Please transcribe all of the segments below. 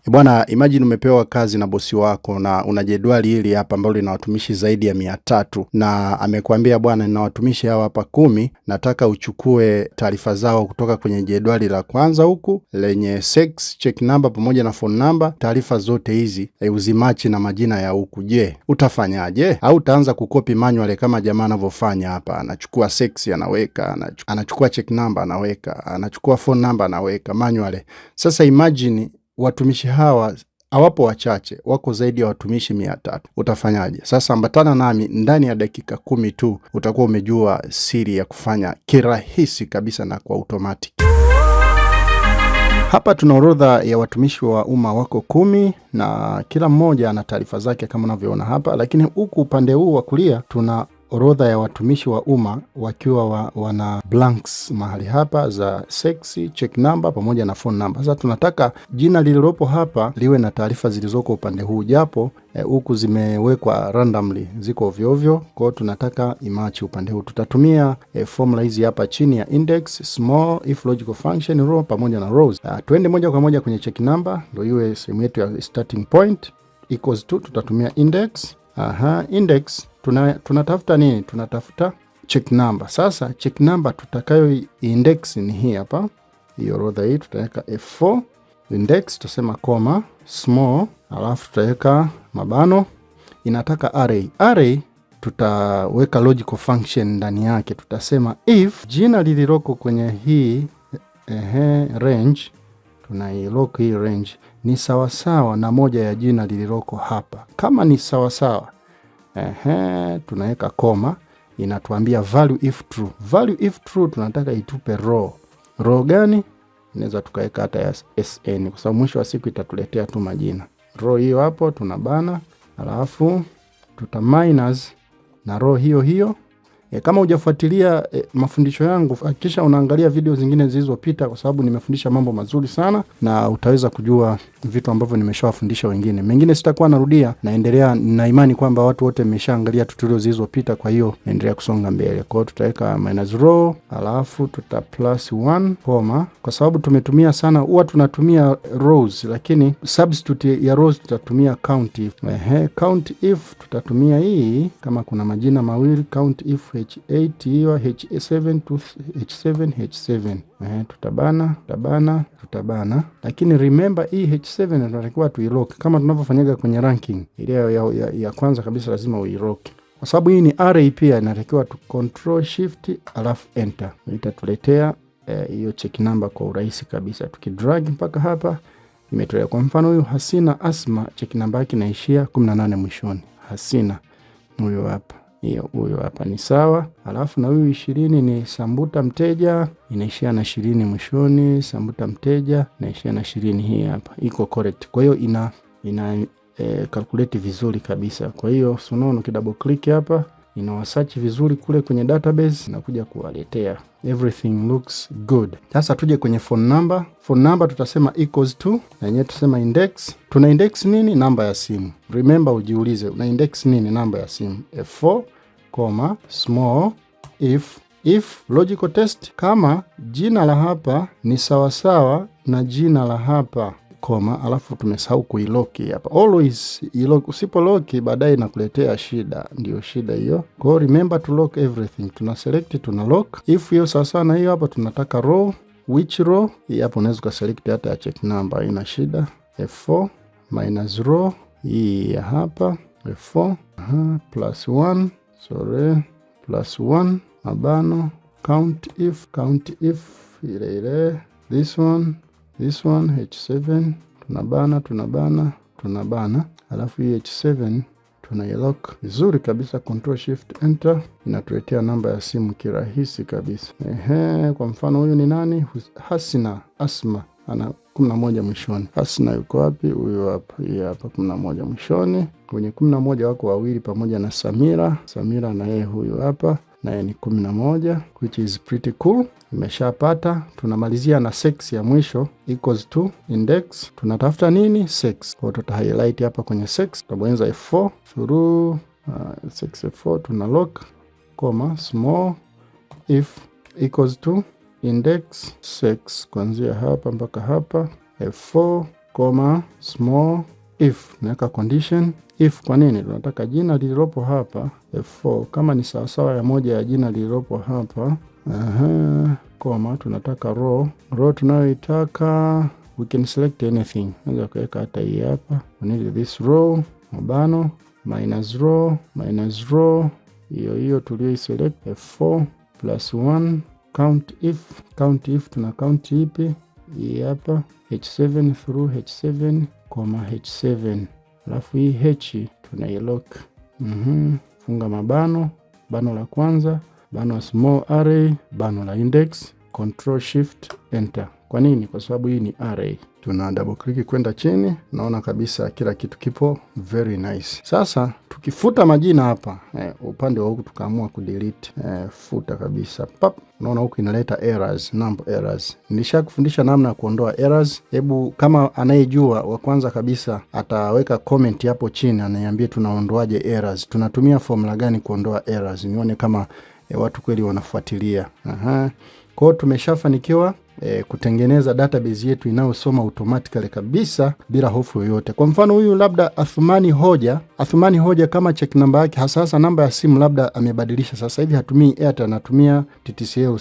Bwana, imagine umepewa kazi na bosi wako na una jedwali hili hapa ambalo lina watumishi zaidi ya 300 na amekwambia bwana, nina watumishi hawa hapa 10, nataka uchukue taarifa zao kutoka kwenye jedwali la kwanza huku lenye sex, check number pamoja na phone number. Taarifa zote hizi uzimachi na majina ya huku. Je, utafanyaje? Au utaanza kukopi manual kama jamaa anavyofanya hapa? Anachukua sex anaweka, anachukua check number anaweka, anachukua phone number anaweka manual. Sasa imagine watumishi hawa hawapo wachache, wako zaidi ya watumishi 300. Utafanyaje? Sasa ambatana nami ndani ya dakika 10 tu utakuwa umejua siri ya kufanya kirahisi kabisa na kwa automatic. Hapa tuna orodha ya watumishi wa umma wako 10 na kila mmoja ana taarifa zake kama unavyoona hapa, lakini huku upande huu wa kulia tuna orodha ya watumishi wa umma wakiwa wana blanks mahali hapa za sexy, check number pamoja na phone number. Sasa tunataka jina lililopo hapa liwe na taarifa zilizoko upande huu, japo huku zimewekwa randomly, ziko ovyo ovyo. Kwa hiyo tunataka imachi upande huu. Tutatumia formula hizi hapa chini ya index, small, if logical function, row pamoja na rows. Twende moja kwa moja kwenye check number, ndio iwe sehemu yetu ya starting point, equals to, tutatumia index. Index tunatafuta nini? Tunatafuta check number. Sasa check number tutakayo index ni hii hapa, hii orodha hii. Tutaweka F4 index, tutasema comma small, alafu tutaweka mabano, inataka array. Array tutaweka logical function ndani yake. Tutasema if jina lililoko kwenye hii range, tunailock hii range ni sawasawa na moja ya jina lililoko hapa. Kama ni sawasawa, tunaweka koma, inatuambia value if true. Value if true tunataka itupe row. Row gani? Inaweza tukaweka hata ya SN kwa sababu mwisho wa siku itatuletea tu majina. Row hiyo hapo tunabana, alafu tuta minus na row hiyo hiyo. Kama hujafuatilia mafundisho yangu, hakikisha unaangalia video zingine zilizopita kwa sababu nimefundisha mambo mazuri sana na utaweza kujua vitu ambavyo nimeshawafundisha wengine. Mengine sitakuwa narudia, naendelea, na imani kwamba watu wote mmeshaangalia tutorial zilizopita, kwa hiyo naendelea kusonga mbele. Kwa hiyo tutaweka minus row, alafu tuta plus 1 comma, kwa sababu tumetumia sana, huwa tunatumia rows lakini substitute ya rows tutatumia count if. Count if tutatumia hii kama kuna majina mawili, count if H8 hiyo H7 to H7 H7. Tutabana. Lakini remember hii H7 tunatakiwa tuilock kama tunavyofanyaga kwenye ranking. Ile ya kwanza kabisa lazima uilock. Kwa sababu hii ni array pia inatakiwa tu control shift alafu enter. Itatuletea hiyo check number kwa urahisi kabisa. Tukidrag mpaka hapa imetolea. Kwa mfano huyu Hasina Asma, check number yake inaishia 18 mwishoni. Hasina huyo hapa. Huyo hapa ni sawa. Alafu na huyu 20 ni Sambuta Mteja, inaishia na 20 mwishoni. Sambuta Mteja inaishia na 20, hii hapa iko correct. Kwa hiyo ina calculate vizuri kabisa. Kwa hiyo unaona ukidouble click hapa inawasearch vizuri kule kwenye database na kuja kuwaletea. Everything looks good. Sasa tuje kwenye phone number. Phone number tutasema equals to, na yenyewe tutasema index. Tuna index nini? Namba ya simu. Remember ujiulize una index nini? Namba ya simu. F4 comma small if logical test, kama jina la hapa ni sawasawa na jina la hapa koma, alafu tumesahau kuilock hapa. Always ilock, usipo lock baadaye inakuletea shida, ndio shida hiyo. Kwa hiyo remember to lock everything. Tuna select, tuna lock. If hiyo sawa na hiyo hapa tunataka row, which row? Hii hapa unaweza ka select hata ya check number, ina shida. F4 minus row hii hapa F4 plus 1 plus 1 mabano count if ile this one H7 tunabana alafu hii H7 tunailock vizuri kabisa, control shift enter, inatuletea namba ya simu kirahisi kabisa. Kwa mfano huyu ni nani? Hasina Asma, ana 11 mwishoni. Hasina yuko wapi? Huyu hapa, hii hapa 11 mwishoni. Kwenye 11 wako wawili pamoja na Samira na yeye huyu hapa, naye ni 11, which is pretty cool. Imeshapata. Tunamalizia na sex ya mwisho equals to index. Tunatafuta nini? Sex. Kwa tuta highlight hapa kwenye sex, tutabonyeza F4 through sex F4, tuna lock comma small if equals to index sex kuanzia hapa mpaka hapa F4 comma small if. Naweka condition if. Kwa nini? Tunataka jina lililopo hapa F4 kama ni sawasawa ya moja ya jina lililopo hapa. Comma, tunataka row tunayoitaka, we can select anything. Naweza kuweka hata hii hapa. We need this row, mabano minus row hiyo tulio select F4 plus 1 count if tuna count ipi? Hii hapa H7 through H7, H7. Alafu hii H tunailock. Funga mabano, bano la kwanza, bano small array, bano la index, control shift enter. Kwa nini? Kwa sababu hii ni array. Tuna double click kwenda chini, naona kabisa kila kitu kipo very nice. Sasa tukifuta majina hapa, upande wa huku tukaamua kudelete, futa kabisa. Pap, unaona huku inaleta errors, number errors. Nilishakufundisha namna ya kuondoa errors. Hebu kama anayejua wa kwanza kabisa ataweka comment hapo chini aniambie tunaondoaje errors. Tunatumia formula gani kuondoa errors? Nione kama watu kweli wanafuatilia. Kwa tumeshafanikiwa kutengeneza database yetu inayosoma automatically kabisa bila hofu yoyote. Kwa mfano huyu labda Athumani Hoja kama check number yake hasa namba ya simu labda amebadilisha. Sasa hivi hatumii Airtel, anatumia TTCL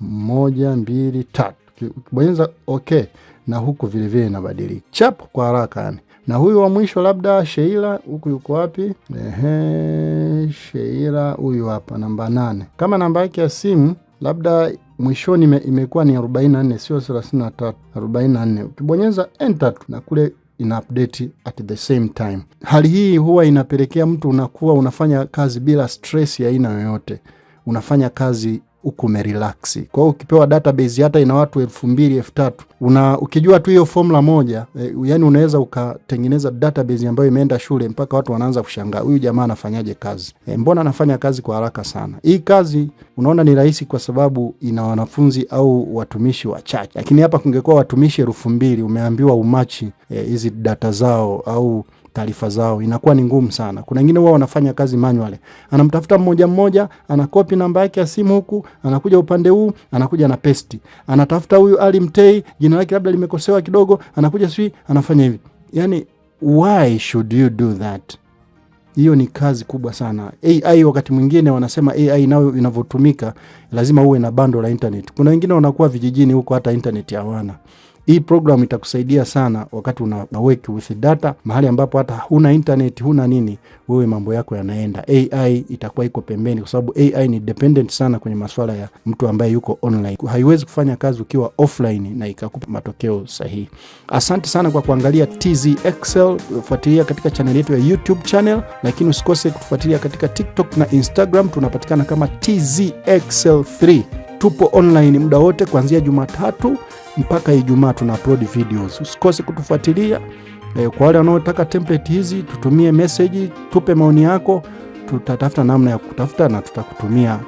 0738000123. Ukibonyeza okay na huku vile vile inabadilika. Chap kwa haraka yani. Na huyu wa mwisho labda Sheila, huku yuko wapi? Sheila huyu hapa namba 8. Kama namba yake ya simu labda mwishoni imekuwa ni 44 sio 33, 44. Ukibonyeza enter na kule ina update at the same time. Hali hii huwa inapelekea mtu unakuwa unafanya kazi bila stress ya aina yoyote. Unafanya kazi huku umerelax. Kwa hiyo ukipewa database hata ina watu 2000 3000, ukijua tu hiyo formula moja, yani unaweza ukatengeneza database ambayo imeenda shule mpaka watu wanaanza kushangaa huyu jamaa anafanyaje kazi. Mbona anafanya kazi kwa haraka sana? Hii kazi unaona ni rahisi kwa sababu ina wanafunzi au watumishi wachache. Lakini hapa kungekuwa watumishi 2000 umeambiwa umachi hizi data zao au taarifa zao, inakuwa ni ngumu sana. Kuna wengine wao wanafanya kazi manually. Anamtafuta mmoja, anakopi namba yake ya simu huku, anakuja upande huu, anakuja na paste. Anatafuta huyu Ali Mtei, jina lake labda limekosewa kidogo, anakuja anafanya hivi. Yani why should you do that? Hiyo ni kazi kubwa sana. AI wakati mwingine wanasema AI nayo inavyotumika lazima uwe na bando la internet. Kuna wengine wanakuwa vijijini huko hata internet hawana. Hii program itakusaidia sana wakati una work with data mahali ambapo hata huna internet, huna nini, wewe mambo yako yanaenda. AI itakuwa iko pembeni kwa sababu AI ni dependent sana kwenye masuala ya mtu ambaye yuko online. Haiwezi kufanya kazi ukiwa offline na ikakupa matokeo sahihi. Asante sana kwa kuangalia TZ Excel. Fuatilia katika channel yetu ya YouTube channel, lakini usikose kutufuatilia katika TikTok na Instagram. Tunapatikana kama TZ Excel 3. Tupo online muda wote kuanzia Jumatatu mpaka Ijumaa tuna upload videos. Usikose kutufuatilia. Kwa wale wanaotaka template hizi, tutumie message, tupe maoni yako, tutatafuta namna ya kutafuta na tutakutumia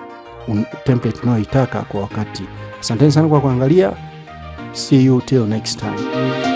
template unayoitaka kwa wakati. Asanteni sana kwa kuangalia. See you till next time.